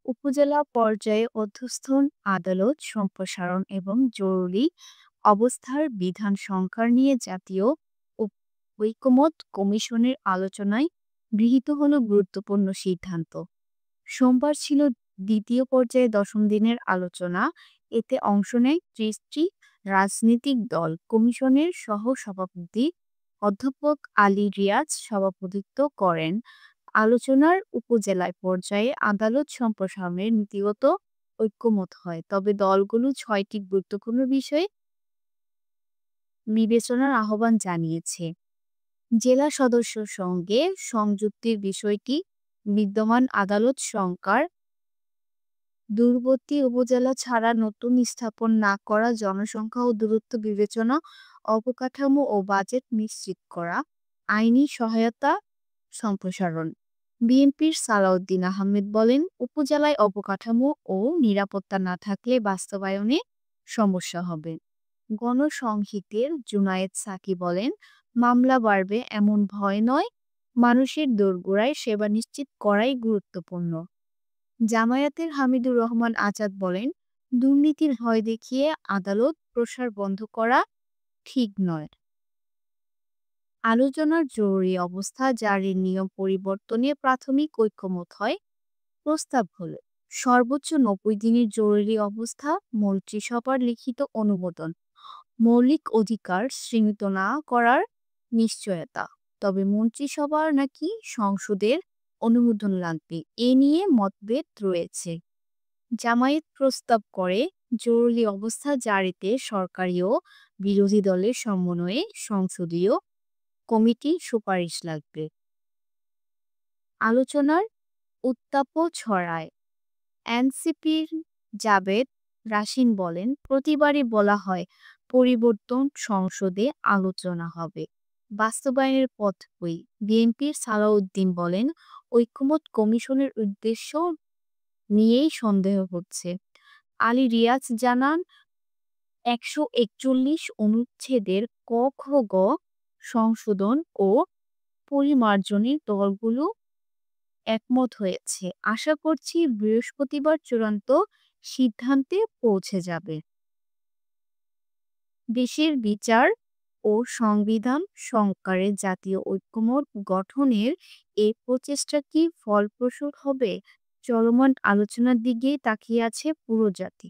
উপজেলা পর্যায়ে অধস্তন আদালত সম্প্রসারণ এবং জরুরি অবস্থার বিধান সংস্কার নিয়ে জাতীয় ঐকমত্য কমিশনের আলোচনায় গৃহীত হলো গুরুত্বপূর্ণ সিদ্ধান্ত। সোমবার ছিল দ্বিতীয় পর্যায়ে ১০ম দিনের আলোচনা। এতে অংশ নেয় ৩০টি রাজনৈতিক দল। কমিশনের সহ-সভাপতি অধ্যাপক আলী রিয়াজ সভাপতিত্ব করেন। আলোচনার উপজেলা পর্যায়ে আদালত সম্প্রসারণের নীতিগত ঐকমত্য হয়, তবে দলগুলো ৬টি গুরুত্বপূর্ণ বিষয়ে বিবেচনার আহ্বান জানিয়েছে। জেলা সদস্যর সঙ্গে সংযুক্তির বিষয়টি, বিদ্যমান আদালত সংস্কার, দূরবর্তী উপজেলা ছাড়া নতুন স্থাপন না করা, জনসংখ্যা ও দূরত্ব বিবেচনা, অবকাঠামো ও বাজেট নিশ্চিত করা, আইনি সহায়তা সম্প্রসারণ। বিএনপির সালাউদ্দিন আহমেদ বলেন, উপজেলায় অবকাঠামো ও নিরাপত্তা না থাকলে বাস্তবায়নে সমস্যা হবে। গণসংহতির জুনায়েদ সাকি বলেন, মামলা বাড়বে এমন ভয় নয়, মানুষের দোরগোড়ায় সেবা নিশ্চিত করাই গুরুত্বপূর্ণ। জামায়াতের হামিদুর রহমান আজাদ বলেন, দুর্নীতির ভয় দেখিয়ে আদালত প্রসার বন্ধ করা ঠিক নয়। আলোচনার জরুরি অবস্থা জারির নিয়ম পরিবর্তনে প্রাথমিক ঐকমত্য হয়। প্রস্তাব হলো সর্বোচ্চ ৯০ দিনের জরুরি অবস্থা, মন্ত্রিসভার লিখিত অনুমোদন, মৌলিক অধিকার সীমিত না করার নিশ্চয়তা। তবে মন্ত্রিসভার নাকি সংসদের অনুমোদন লাগবে, এ নিয়ে মতভেদ রয়েছে। জামায়াত প্রস্তাব করে, জরুরি অবস্থা জারিতে সরকারি ও বিরোধী দলের সমন্বয়ে সংসদীয় কমিটির সুপারিশ লাগবে। আলোচনার উত্তাপ ছড়ায়। এনসিপির জাবেদ রাশিন বলেন, প্রতিবারই বলা হয় পরিবর্তন সংসদে আলোচনা হবে, বাস্তবায়নের পথ কই? বিএনপির সালাউদ্দিন বলেন, ঐকমত্য কমিশনের উদ্দেশ্য নিয়েই সন্দেহ হচ্ছে। আলী রিয়াজ জানান, ১৪১ অনুচ্ছেদের ক, খ, গ সংশোধন ও পরিমার্জনে দলগুলো একমত হয়েছে। আশা করছি বৃহস্পতিবার চূড়ান্ত সিদ্ধান্তে পৌঁছে যাবে। দেশের বিচার ও সংবিধান সংস্কারে জাতীয় ঐকমত্য গঠনের এই প্রচেষ্টা কি ফলপ্রসূ হবে? চলমান আলোচনার দিকেই তাকিয়ে আছে পুরো জাতি।